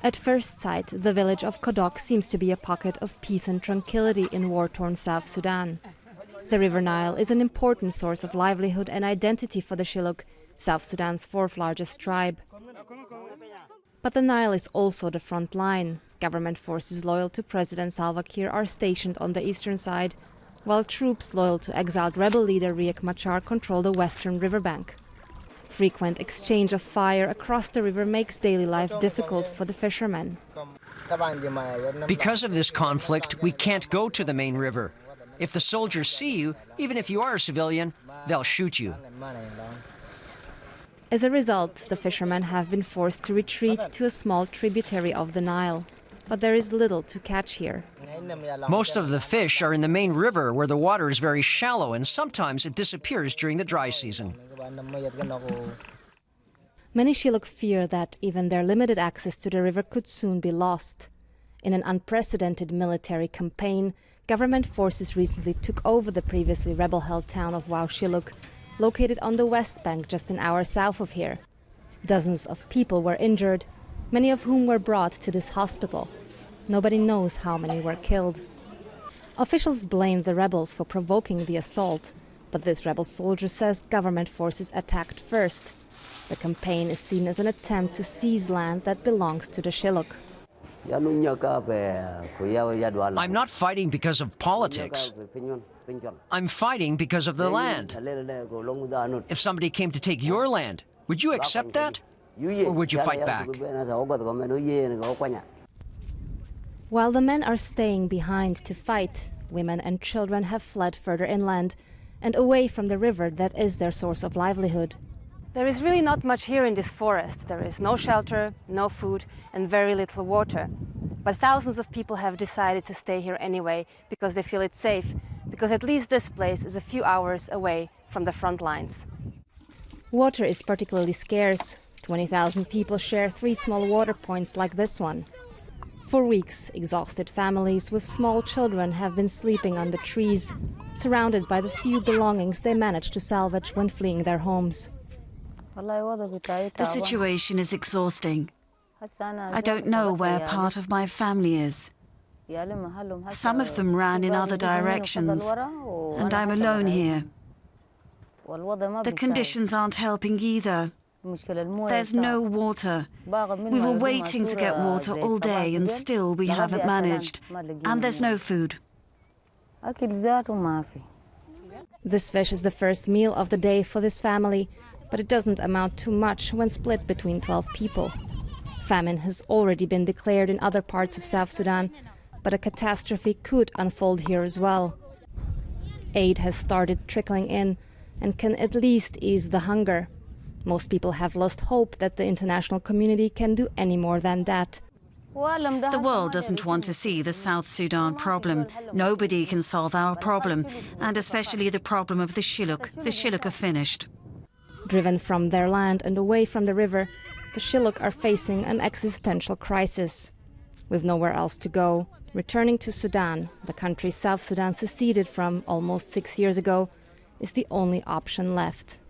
At first sight, the village of Kodok seems to be a pocket of peace and tranquility in war-torn South Sudan. The River Nile is an important source of livelihood and identity for the Shilluk, South Sudan's fourth largest tribe. But the Nile is also the front line. Government forces loyal to President Salva Kiir are stationed on the eastern side, while troops loyal to exiled rebel leader Riek Machar control the western riverbank. Frequent exchange of fire across the river makes daily life difficult for the fishermen. Because of this conflict, we can't go to the main river. If the soldiers see you, even if you are a civilian, they'll shoot you. As a result, the fishermen have been forced to retreat to a small tributary of the Nile. But there is little to catch here. Most of the fish are in the main river where the water is very shallow and sometimes it disappears during the dry season. Many Shilluk fear that even their limited access to the river could soon be lost. In an unprecedented military campaign, government forces recently took over the previously rebel-held town of Shilluk, located on the west bank just an hour south of here. Dozens of people were injured, many of whom were brought to this hospital. Nobody knows how many were killed. Officials blame the rebels for provoking the assault, but this rebel soldier says government forces attacked first. The campaign is seen as an attempt to seize land that belongs to the Shilluk. I'm not fighting because of politics. I'm fighting because of the land. If somebody came to take your land, would you accept that? Or would you fight back? While the men are staying behind to fight, women and children have fled further inland and away from the river that is their source of livelihood. There is really not much here in this forest. There is no shelter, no food, and very little water. But thousands of people have decided to stay here anyway because they feel it's safe, because at least this place is a few hours away from the front lines. Water is particularly scarce. 20,000 people share 3 small water points like this one. For weeks, exhausted families with small children have been sleeping under trees, surrounded by the few belongings they managed to salvage when fleeing their homes. The situation is exhausting. I don't know where part of my family is. Some of them ran in other directions, and I'm alone here. The conditions aren't helping either. There's no water. We were waiting to get water all day and still we haven't managed. And there's no food. This fish is the first meal of the day for this family, but it doesn't amount to much when split between 12 people. Famine has already been declared in other parts of South Sudan, but a catastrophe could unfold here as well. Aid has started trickling in and can at least ease the hunger. Most people have lost hope that the international community can do any more than that. The world doesn't want to see the South Sudan problem. Nobody can solve our problem, and especially the problem of the Shilluk. The Shilluk are finished. Driven from their land and away from the river, the Shilluk are facing an existential crisis. With nowhere else to go, returning to Sudan, the country South Sudan seceded from almost 6 years ago, is the only option left.